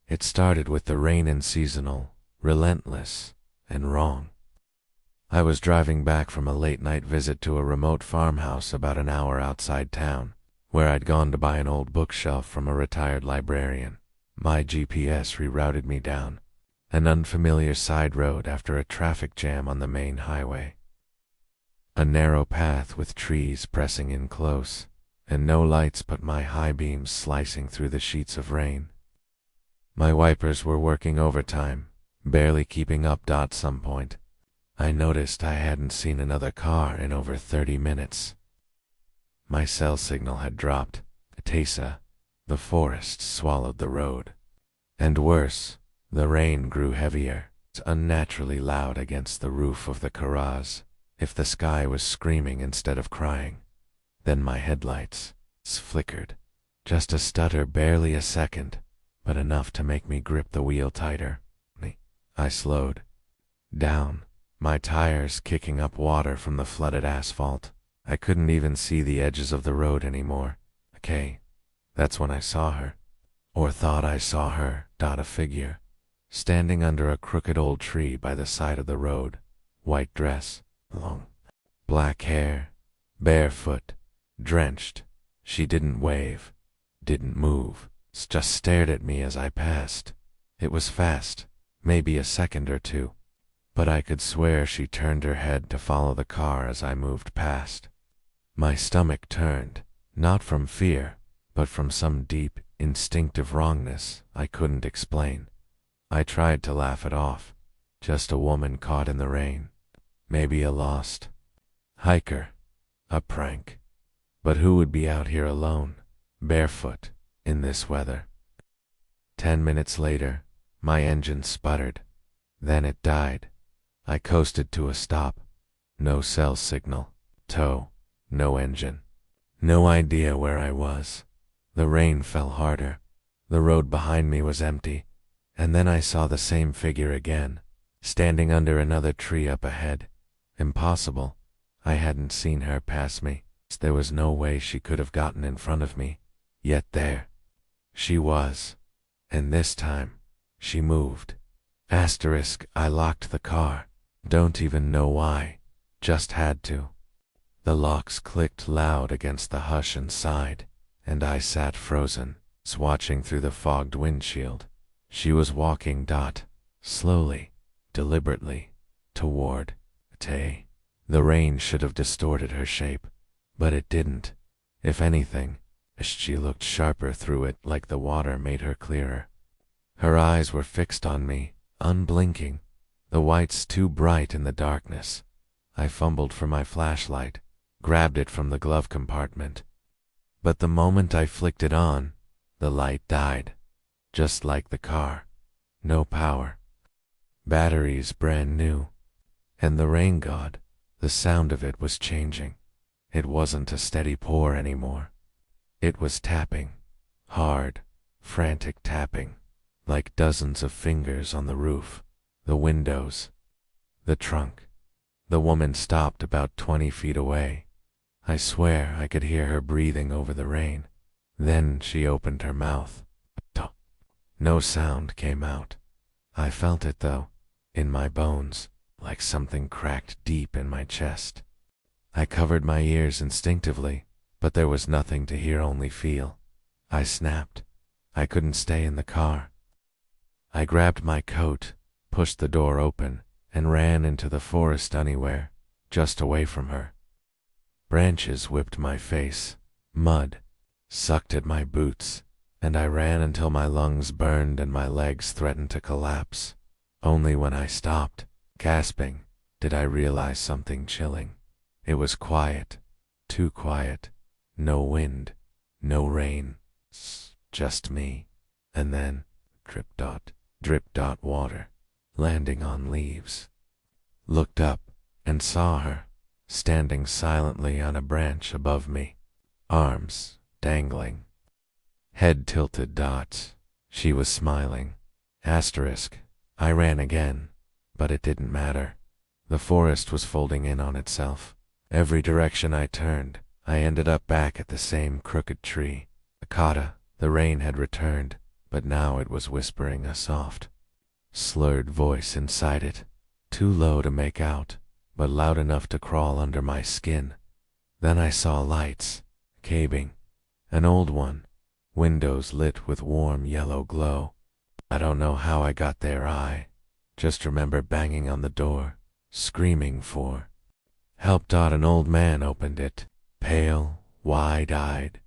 It started with the rain and seasonal, relentless, and wrong. I was driving back from a late-night visit to a remote farmhouse about an hour outside town, where I'd gone to buy an old bookshelf from a retired librarian. My GPS rerouted me down an unfamiliar side road after a traffic jam on the main highway. A narrow path with trees pressing in close, and no lights but my high beams slicing through the sheets of rain. My wipers were working overtime, barely keeping up. Some point, I noticed I hadn't seen another car in over 30 minutes. My cell signal had dropped. Tesa, the forest swallowed the road. And worse, the rain grew heavier, unnaturally loud against the roof of the Karaz, if the sky was screaming instead of crying. Then my headlights flickered. Just a stutter, barely a second, but enough to make me grip the wheel tighter. I slowed down, my tires kicking up water from the flooded asphalt. I couldn't even see the edges of the road anymore. Okay, that's when I saw her, or thought I saw her. A figure, standing under a crooked old tree by the side of the road. White dress, long black hair, barefoot, drenched. She didn't wave, didn't move, just stared at me as I passed. It was fast, maybe a second or two, but I could swear she turned her head to follow the car as I moved past. My stomach turned, not from fear, but from some deep, instinctive wrongness I couldn't explain. I tried to laugh it off. Just a woman caught in the rain. Maybe a lost hiker. A prank. But who would be out here alone, barefoot, in this weather? 10 minutes later, my engine sputtered. Then it died. I coasted to a stop. No cell signal. Tow. No engine. No idea where I was. The rain fell harder. The road behind me was empty. And then I saw the same figure again, standing under another tree up ahead. Impossible. I hadn't seen her pass me. There was no way she could have gotten in front of me. Yet there she was. And this time, she moved. I locked the car. Don't even know why. Just had to. The locks clicked loud against the hush inside, and I sat frozen, watching through the fogged windshield. She was walking slowly, deliberately, toward Tay. The rain should have distorted her shape, but it didn't. If anything, she looked sharper through it, like the water made her clearer. Her eyes were fixed on me, unblinking, the whites too bright in the darkness. I fumbled for my flashlight, grabbed it from the glove compartment. But the moment I flicked it on, the light died. Just like the car. No power. Batteries brand new. And the rain god, the sound of it was changing. It wasn't a steady pour anymore. It was tapping. Hard, frantic tapping. Like dozens of fingers on the roof, the windows, the trunk. The woman stopped about 20 feet away. I swear I could hear her breathing over the rain. Then she opened her mouth. No sound came out. I felt it though, in my bones, like something cracked deep in my chest. I covered my ears instinctively, but there was nothing to hear, only feel. I snapped. I couldn't stay in the car. I grabbed my coat, pushed the door open, and ran into the forest anywhere, just away from her. Branches whipped my face, mud sucked at my boots, and I ran until my lungs burned and my legs threatened to collapse. Only when I stopped, gasping, did I realize something chilling. It was quiet, too quiet. No wind, no rain, just me. And then, drip dot water, landing on leaves. Looked up and saw her, standing silently on a branch above me, arms dangling, head tilted. She was smiling. I ran again, but it didn't matter. The forest was folding in on itself. Every direction I turned, I ended up back at the same crooked tree. Akata, the rain had returned, but now it was whispering a soft, slurred voice inside it, too low to make out, but loud enough to crawl under my skin. Then I saw lights, cabing, an old one, windows lit with warm yellow glow. I don't know how I got there, I just remember banging on the door, screaming for help. An old man opened it, pale, wide-eyed.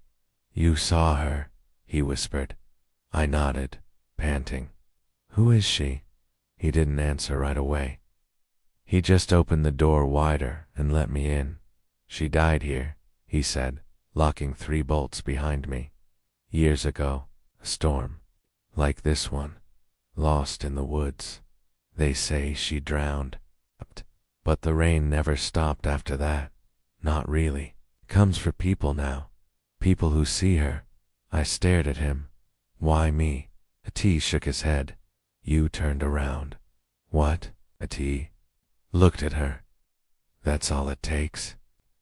"You saw her," he whispered. I nodded, panting. "Who is she?" He didn't answer right away. He just opened the door wider and let me in. "She died here," he said, locking 3 bolts behind me. "Years ago, a storm, like this one, lost in the woods. They say she drowned. But the rain never stopped after that. Not really. Comes for people now. People who see her." I stared at him. "Why me?" T shook his head. "You turned around." "What?" T looked at her. "That's all it takes.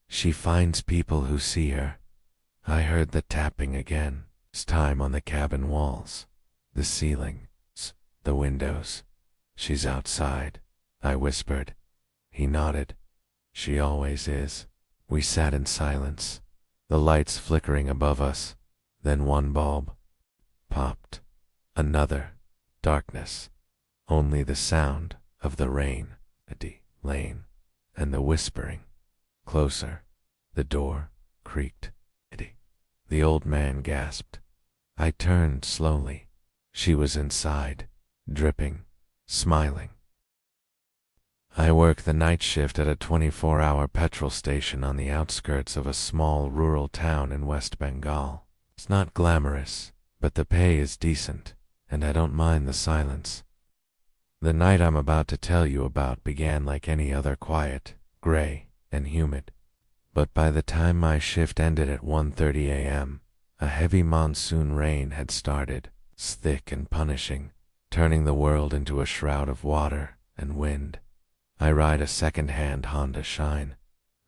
She finds people who see her." I heard the tapping again, this time on the cabin walls, the ceiling, the windows. "She's outside," I whispered. He nodded. "She always is." We sat in silence, the lights flickering above us. Then one bulb popped. Another. Darkness. Only the sound of the rain, lane, and the whispering. Closer. The door creaked. The old man gasped. I turned slowly. She was inside, dripping, smiling. I work the night shift at a 24-hour petrol station on the outskirts of a small rural town in West Bengal. It's not glamorous, but the pay is decent, and I don't mind the silence. The night I'm about to tell you about began like any other, quiet, gray, and humid. But by the time my shift ended at 1:30 a.m., a heavy monsoon rain had started, thick and punishing, turning the world into a shroud of water and wind. I ride a second-hand Honda Shine.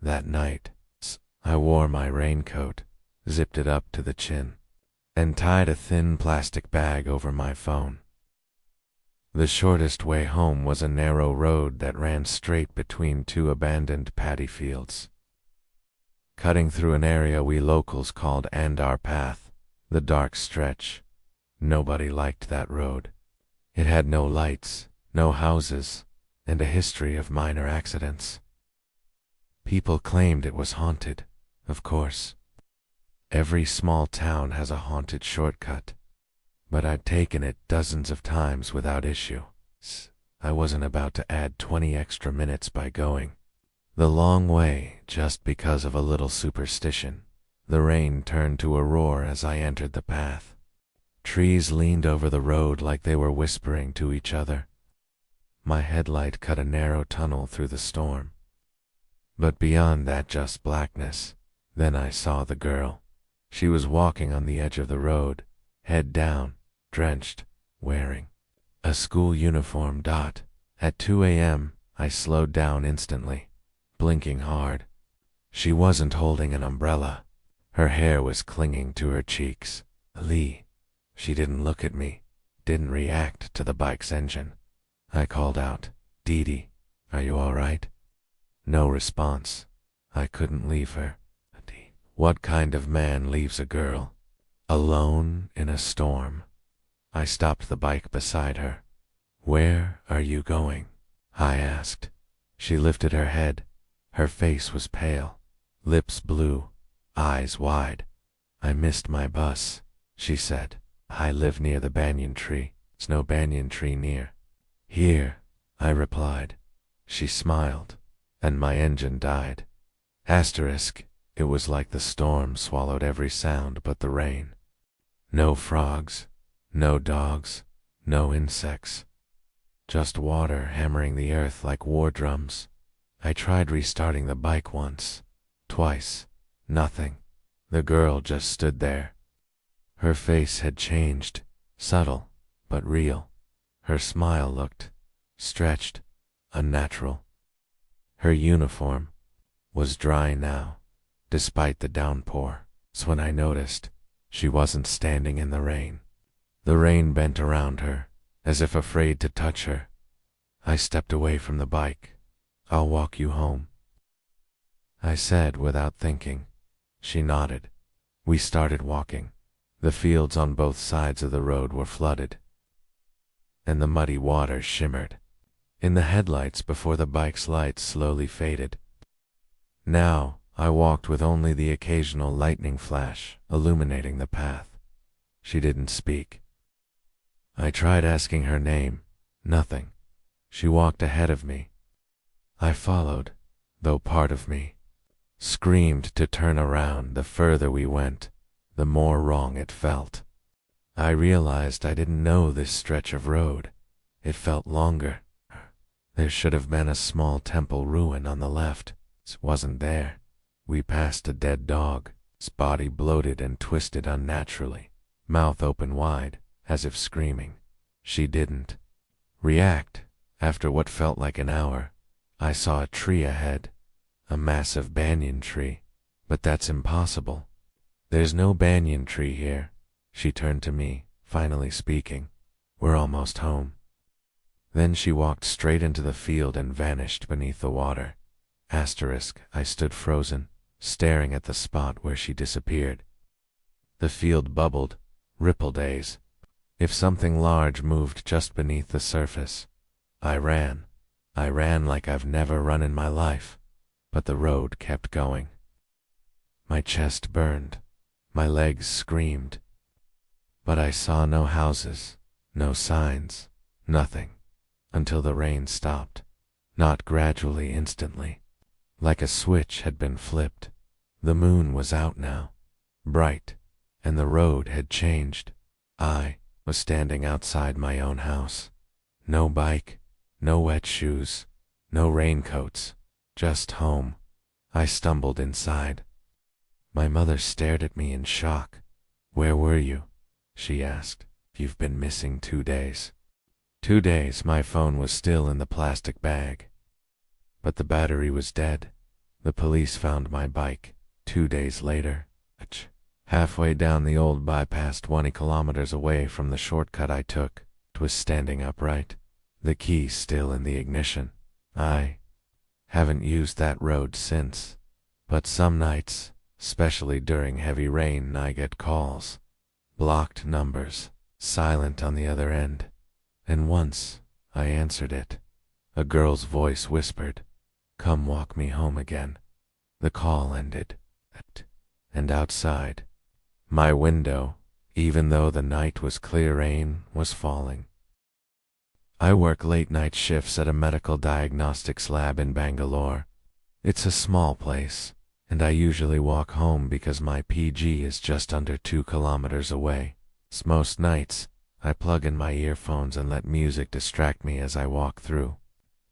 That night, I wore my raincoat, zipped it up to the chin, and tied a thin plastic bag over my phone. The shortest way home was a narrow road that ran straight between 2 abandoned paddy fields, cutting through an area we locals called Andar Path, the dark stretch. Nobody liked that road. It had no lights, no houses, and a history of minor accidents. People claimed it was haunted, of course. Every small town has a haunted shortcut, but I'd taken it dozens of times without issue. I wasn't about to add 20 extra minutes by going the long way just because of a little superstition. The rain turned to a roar as I entered the path. Trees leaned over the road like they were whispering to each other. My headlight cut a narrow tunnel through the storm. But beyond that, just blackness. Then I saw the girl. She was walking on the edge of the road, head down, drenched, wearing a school uniform. At 2 a.m., I slowed down instantly, blinking hard. She wasn't holding an umbrella. Her hair was clinging to her cheeks. She didn't look at me, didn't react to the bike's engine. I called out, "Didi, are you all right?" No response. I couldn't leave her. What kind of man leaves a girl alone in a storm? I stopped the bike beside her. "Where are you going?" I asked. She lifted her head. Her face was pale, lips blue, eyes wide. "I missed my bus," she said. "I live near the banyan tree. There's no banyan tree near here," I replied. She smiled, and my engine died. It was like the storm swallowed every sound but the rain. No frogs, no dogs, no insects. Just water hammering the earth like war drums. I tried restarting the bike once, twice. Nothing. The girl just stood there. Her face had changed, subtle, but real. Her smile looked stretched, unnatural. Her uniform was dry now, despite the downpour. That's when I noticed she wasn't standing in the rain. The rain bent around her, as if afraid to touch her. I stepped away from the bike. "I'll walk you home," I said without thinking. She nodded. We started walking. The fields on both sides of the road were flooded, and the muddy water shimmered in the headlights before the bike's lights slowly faded. Now I walked with only the occasional lightning flash illuminating the path. She didn't speak. I tried asking her name. Nothing. She walked ahead of me. I followed, though part of me screamed to turn around. The further we went, the more wrong it felt. I realized I didn't know this stretch of road. It felt longer. There should have been a small temple ruin on the left. It wasn't there. We passed a dead dog, its body bloated and twisted unnaturally, mouth open wide, as if screaming. She didn't react. After what felt like an hour, I saw a tree ahead, a massive banyan tree. But that's impossible. "There's no banyan tree here." She turned to me, finally speaking. "We're almost home." Then she walked straight into the field and vanished beneath the water. I stood frozen, staring at the spot where she disappeared. The field bubbled, rippled as if something large moved just beneath the surface. I ran. I ran like I've never run in my life, but the road kept going. My chest burned. My legs screamed. But I saw no houses, no signs, nothing, until the rain stopped. Not gradually, instantly. Like a switch had been flipped. The moon was out now, bright, and the road had changed. I was standing outside my own house. No bike, no wet shoes, no raincoats, just home. I stumbled inside. My mother stared at me in shock. "Where were you?" she asked. "You've been missing 2 days." 2 days. My phone was still in the plastic bag, but the battery was dead. The police found my bike 2 days later. Halfway down the old bypass, 20 kilometers away from the shortcut I took. It was standing upright, the key still in the ignition. I haven't used that road since, but some nights, especially during heavy rain, I get calls. Blocked numbers, silent on the other end. And once I answered it. A girl's voice whispered, "Come walk me home again." The call ended. And outside my window, even though the night was clear, rain was falling. I work late-night shifts at a medical diagnostics lab in Bangalore. It's a small place, and I usually walk home because my PG is just under 2 kilometers away. Most nights, I plug in my earphones and let music distract me as I walk through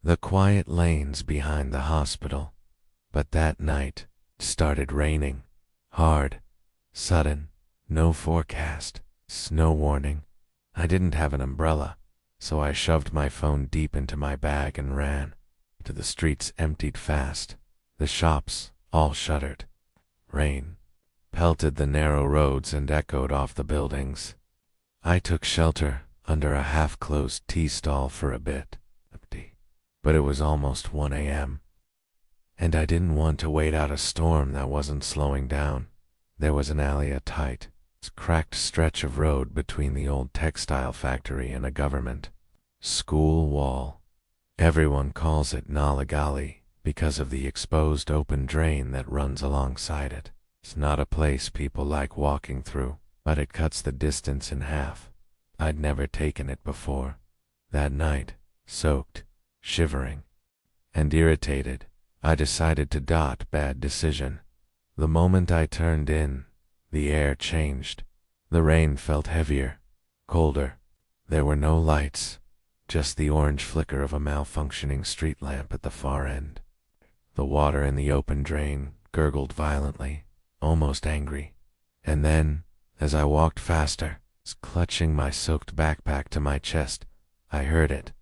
the quiet lanes behind the hospital. But that night, it started raining. Hard, sudden, no forecast, no warning. I didn't have an umbrella, so I shoved my phone deep into my bag and ran. The streets emptied fast, the shops all shuttered. Rain pelted the narrow roads and echoed off the buildings. I took shelter under a half-closed tea stall for a bit, but it was almost 1 a.m. and I didn't want to wait out a storm that wasn't slowing down. There was an alley, a tight, cracked stretch of road between the old textile factory and a government school wall. Everyone calls it Nala Gali because of the exposed open drain that runs alongside it. It's not a place people like walking through, but it cuts the distance in half. I'd never taken it before. That night, soaked, shivering, and irritated, I decided to bad decision. The moment I turned in, the air changed. The rain felt heavier, colder. There were no lights, just the orange flicker of a malfunctioning street lamp at the far end. The water in the open drain gurgled violently, almost angry. And then, as I walked faster, clutching my soaked backpack to my chest, I heard it.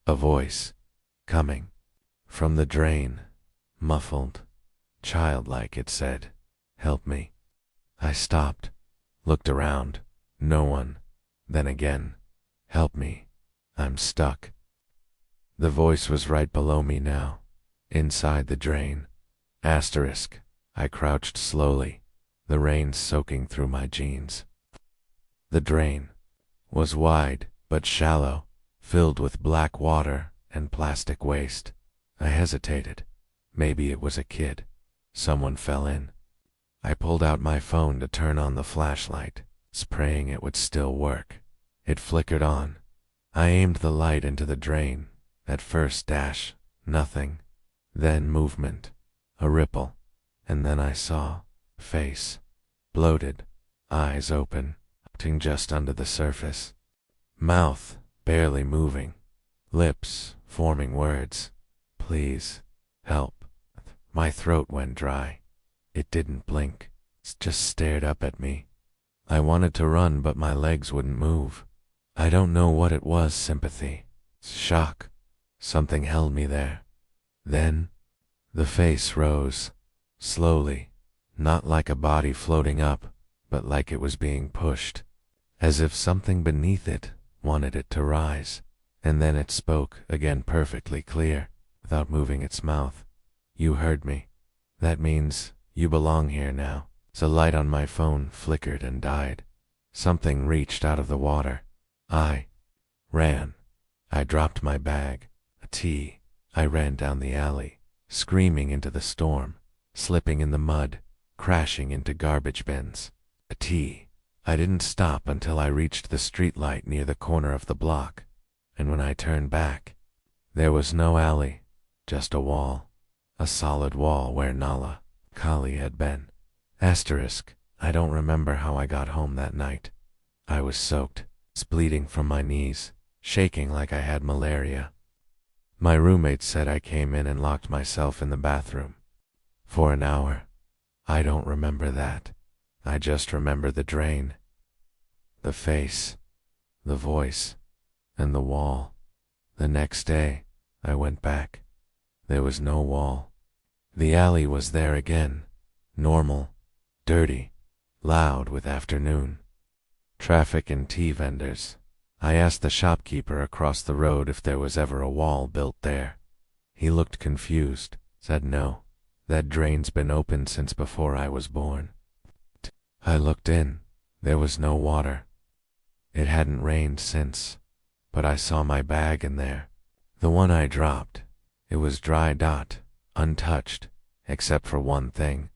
A voice, coming from the drain. Muffled, childlike, it said, "Help me." I stopped, looked around. No one. Then again, help me. I'm stuck. The voice was right below me now, inside the drain. Asterisk. I crouched slowly, the rain soaking through my jeans. The drain was wide but shallow, filled with black water and plastic waste. I hesitated. Maybe it was a kid. Someone fell in. I pulled out my phone to turn on the flashlight, praying it would still work. It flickered on. I aimed the light into the drain. At first, nothing. Then movement, a ripple, and then I saw face, bloated, eyes open, just under the surface, mouth barely moving, lips forming words. Please, help. My throat went dry. It didn't blink, it just stared up at me. I wanted to run, but my legs wouldn't move. I don't know what it was, sympathy, shock. Something held me there. Then, the face rose, slowly, not like a body floating up, but like it was being pushed, as if something beneath it wanted it to rise. And then it spoke again, perfectly clear, without moving its mouth. You heard me. That means you belong here now. The light on my phone flickered and died. Something reached out of the water. I ran. I dropped my bag. A tea. I ran down the alley, screaming into the storm, slipping in the mud, crashing into garbage bins. A tea. I didn't stop until I reached the streetlight near the corner of the block, and when I turned back, there was no alley, just a wall. A solid wall where Nala Kali had been. Asterisk. I don't remember how I got home that night. I was soaked, bleeding from my knees, shaking like I had malaria. My roommate said I came in and locked myself in the bathroom. For an hour. I don't remember that. I just remember the drain, the face, the voice, and the wall. The next day, I went back. There was no wall. The alley was there again, normal, dirty, loud with afternoon traffic and tea vendors. I asked the shopkeeper across the road if there was ever a wall built there. He looked confused, said no, that drain's been open since before I was born. I looked in. There was no water. It hadn't rained since, but I saw my bag in there. The one I dropped. It was dry, untouched, except for one thing.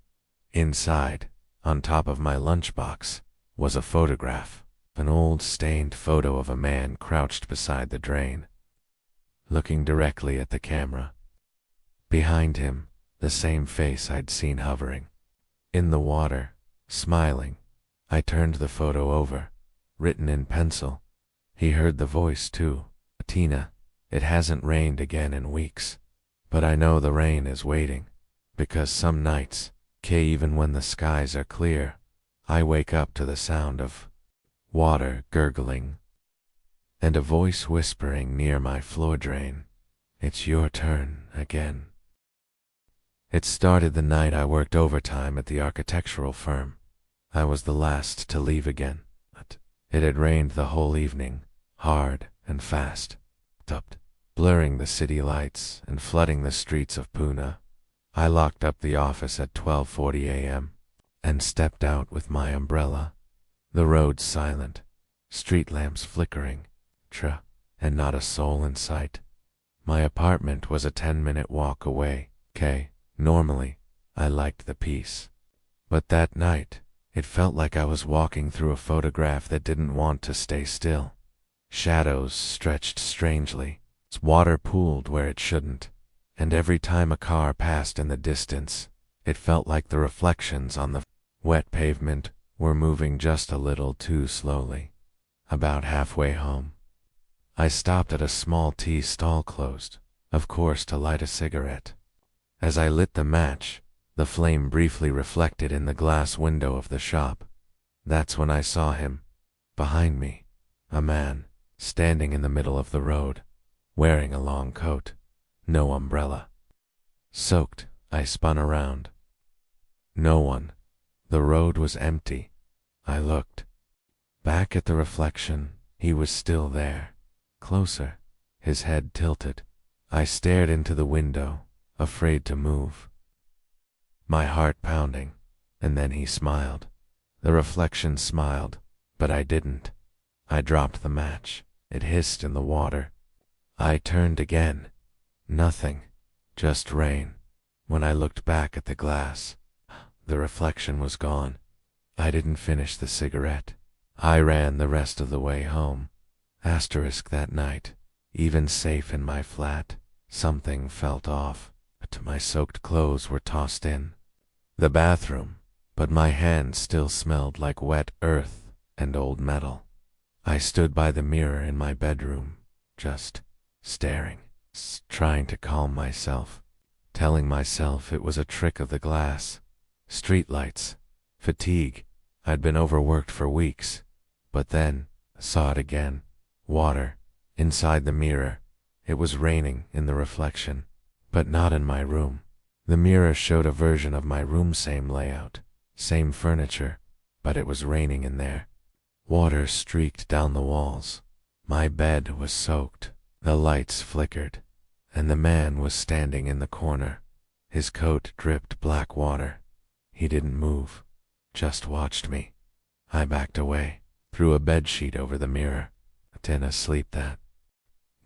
Inside, on top of my lunchbox, was a photograph, an old stained photo of a man crouched beside the drain, looking directly at the camera. Behind him, the same face I'd seen hovering in the water, smiling. I turned the photo over, written in pencil. He heard the voice too. Tina, it hasn't rained again in weeks, but I know the rain is waiting, because some nights, even when the skies are clear, I wake up to the sound of water gurgling and a voice whispering near my floor drain. It's your turn again. It started the night I worked overtime at the architectural firm. I was the last to leave again. It had rained the whole evening, hard and fast, blurring the city lights and flooding the streets of Pune. I locked up the office at 12:40 a.m. and stepped out with my umbrella. The road silent, street lamps flickering, and not a soul in sight. My apartment was a 10-minute walk away. Normally, I liked the peace. But that night, it felt like I was walking through a photograph that didn't want to stay still. Shadows stretched strangely, water pooled where it shouldn't, and every time a car passed in the distance, it felt like the reflections on the wet pavement were moving just a little too slowly. About halfway home, I stopped at a small tea stall closed, of course, to light a cigarette. As I lit the match, the flame briefly reflected in the glass window of the shop. That's when I saw him. Behind me, a man, standing in the middle of the road, wearing a long coat, no umbrella. Soaked, I spun around. No one. The road was empty. I looked back at the reflection He was still there, closer, his head tilted. I stared into the window, afraid to move, my heart pounding, and then he smiled. The reflection smiled, but I didn't. I dropped the match. It hissed in the water. I turned again. Nothing, just rain. When I looked back at the glass, the reflection was gone. I didn't finish the cigarette. I ran the rest of the way home. Asterisk that night, even safe in my flat, something felt off. My soaked clothes were tossed in the bathroom, but my hands still smelled like wet earth and old metal. I stood by the mirror in my bedroom, just staring, trying to calm myself, telling myself it was a trick of the glass, streetlights, fatigue. I'd been overworked for weeks, but then saw it again. Water, inside the mirror. It was raining in the reflection, but not in my room. The mirror showed a version of my room, same layout, same furniture, but it was raining in there. Water streaked down the walls. My bed was soaked. The lights flickered, and the man was standing in the corner. His coat dripped black water. He didn't move, just watched me. I backed away, threw a bedsheet over the mirror, then asleep that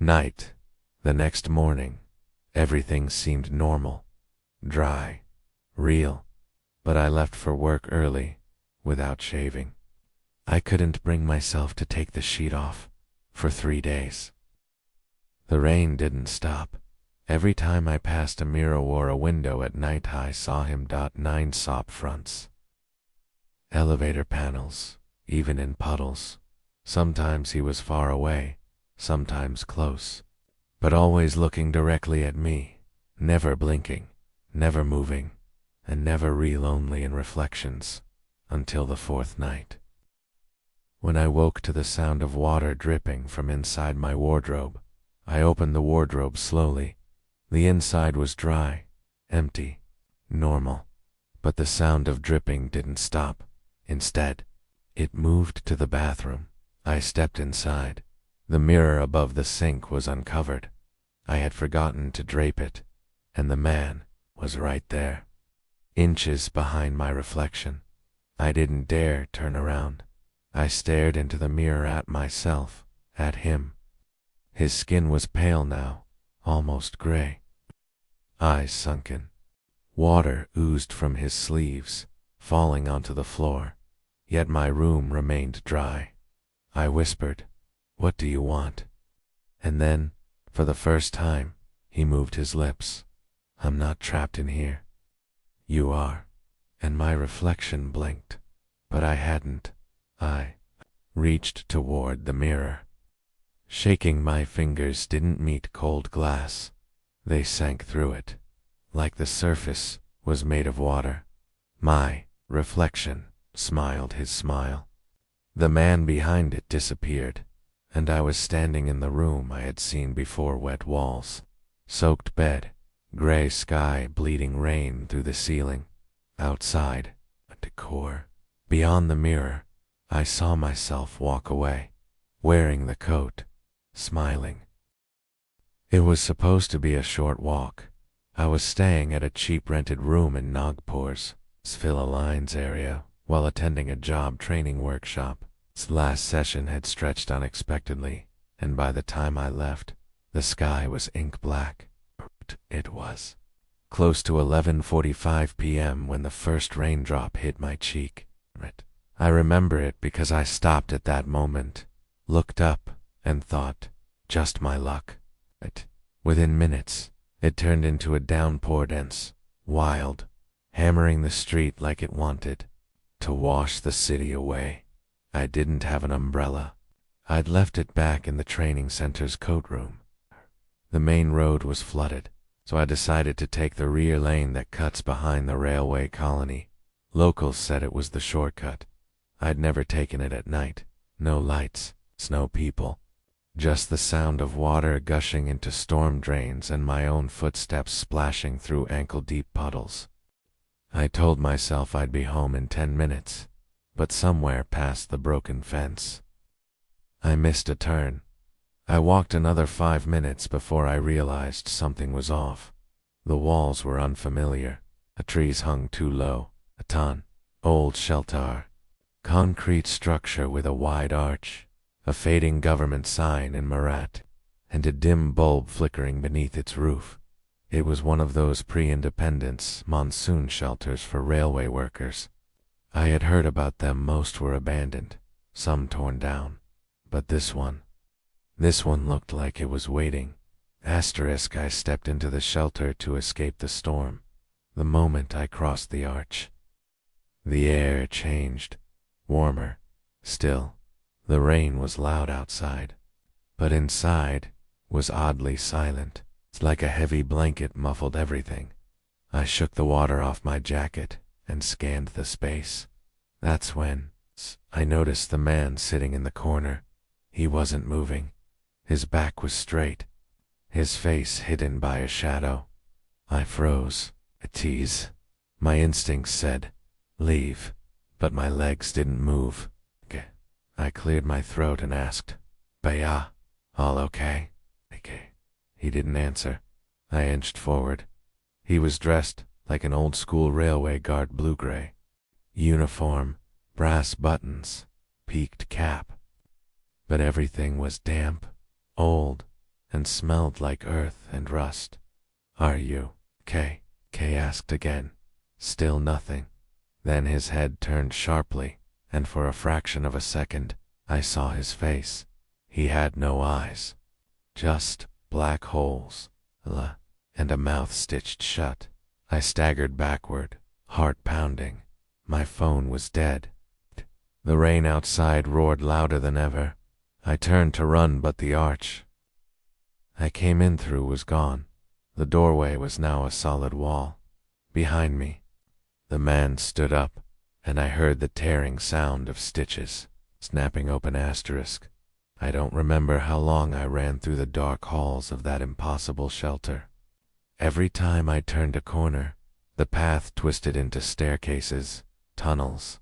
night. The next morning, everything seemed normal, dry, real, but I left for work early, without shaving. I couldn't bring myself to take the sheet off for 3 days. The rain didn't stop. Every time I passed a mirror or a window at night, I saw him. 9 sop fronts, elevator panels, even in puddles. Sometimes he was far away, sometimes close, but always looking directly at me, never blinking, never moving, and never real only in reflections, until the 4th night. When I woke to the sound of water dripping from inside my wardrobe, I opened the wardrobe slowly. The inside was dry, empty, normal, but the sound of dripping didn't stop. Instead, it moved to the bathroom. I stepped inside. The mirror above the sink was uncovered. I had forgotten to drape it, and the man was right there, inches behind my reflection. I didn't dare turn around. I stared into the mirror at myself, at him. His skin was pale now, almost gray, eyes sunken. Water oozed from his sleeves, falling onto the floor, yet my room remained dry. I whispered, "What do you want?" And then, for the first time, he moved his lips. "I'm not trapped in here." "You are." And my reflection blinked, but I hadn't. I reached toward the mirror. Shaking, my fingers didn't meet cold glass. They sank through it, like the surface was made of water. My reflection smiled his smile. The man behind it disappeared, and I was standing in the room I had seen before. Wet walls, soaked bed, gray sky, bleeding rain through the ceiling. Outside, a decor. Beyond the mirror, I saw myself walk away, wearing the coat, smiling. It was supposed to be a short walk. I was staying at a cheap rented room in Nagpur's Svilla Lines area while attending a job training workshop. Its last session had stretched unexpectedly, and by the time I left, the sky was ink black. It was close to 11:45 p.m. when the first raindrop hit my cheek. I remember it because I stopped at that moment, looked up, and thought, just my luck. Within minutes, it turned into a downpour, dense, wild, hammering the street like it wanted to wash the city away. I didn't have an umbrella. I'd left it back in the training center's coat room. The main road was flooded, so I decided to take the rear lane that cuts behind the railway colony. Locals said it was the shortcut. I'd never taken it at night. No lights, no people. Just the sound of water gushing into storm drains and my own footsteps splashing through ankle-deep puddles. I told myself I'd be home in 10 minutes, but somewhere past the broken fence, I missed a turn. I walked another 5 minutes before I realized something was off. The walls were unfamiliar. The trees hung too low. A ton. Old shelter. Concrete structure with a wide arch. A fading government sign in Marat. And a dim bulb flickering beneath its roof. It was one of those pre-independence monsoon shelters for railway workers. I had heard about them. Most were abandoned, some torn down. But this one looked like it was waiting. I stepped into the shelter to escape the storm. The moment I crossed the arch, the air changed, warmer, still. The rain was loud outside, but inside was oddly silent. It's like a heavy blanket muffled everything. I shook the water off my jacket and scanned the space. That's when I noticed the man sitting in the corner. He wasn't moving. His back was straight, his face hidden by a shadow. I froze. A tease. My instincts said, leave, but my legs didn't move. I cleared my throat and asked, Baya, all okay? He didn't answer. I inched forward. He was dressed like an old-school railway guard, blue-gray. Uniform, brass buttons, peaked cap. But everything was damp, old, and smelled like earth and rust. Are you okay? Kay asked again. Still nothing. Then his head turned sharply, and for a fraction of a second, I saw his face. He had no eyes. Just black holes, and a mouth stitched shut. I staggered backward, heart pounding. My phone was dead. The rain outside roared louder than ever. I turned to run, but the arch I came in through was gone. The doorway was now a solid wall. Behind me, the man stood up, and I heard the tearing sound of stitches, snapping open. I don't remember how long I ran through the dark halls of that impossible shelter. Every time I turned a corner, the path twisted into staircases, tunnels,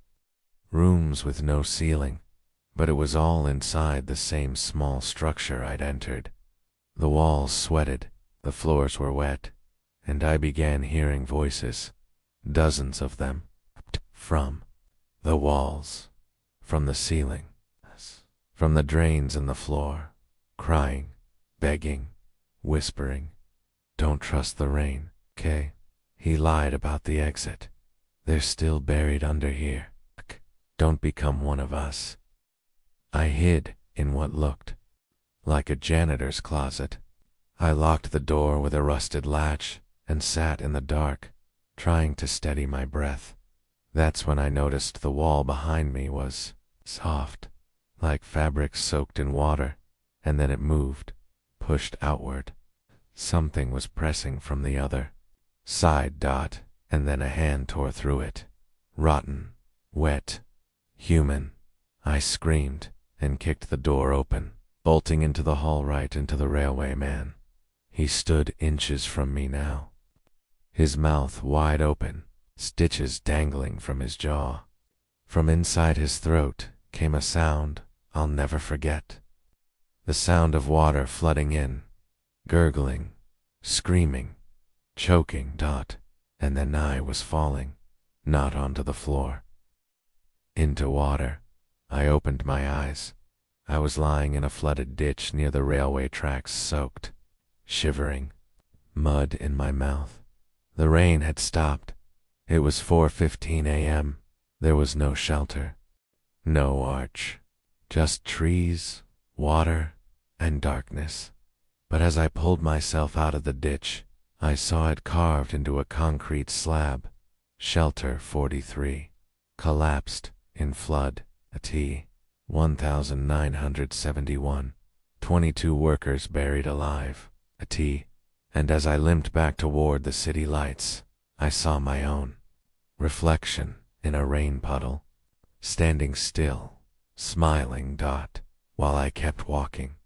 rooms with no ceiling, but it was all inside the same small structure I'd entered. The walls sweated, the floors were wet, and I began hearing voices, dozens of them, from the walls, from the ceiling, from the drains in the floor, crying, begging, whispering, don't trust the rain, Kay. He lied about the exit. They're still buried under here. Don't become one of us. I hid in what looked like a janitor's closet. I locked the door with a rusted latch and sat in the dark, trying to steady my breath. That's when I noticed the wall behind me was soft, like fabric soaked in water, and then it moved, pushed outward. Something was pressing from the other side, and then a hand tore through it. Rotten, wet, human. I screamed and kicked the door open, bolting into the hall right into the railway man. He stood inches from me now, his mouth wide open, stitches dangling from his jaw. From inside his throat came a sound I'll never forget. The sound of water flooding in, gurgling, screaming, choking, and then I was falling, not onto the floor, into water. I opened my eyes. I was lying in a flooded ditch near the railway tracks, soaked, shivering, mud in my mouth. The rain had stopped. It was 4:15 a.m. There was no shelter, no arch, just trees, water, and darkness. But as I pulled myself out of the ditch, I saw it carved into a concrete slab. Shelter 43. Collapsed in flood. A T. 1971. 22 workers buried alive. A T. And as I limped back toward the city lights, I saw my own reflection in a rain puddle, standing still, smiling, while I kept walking.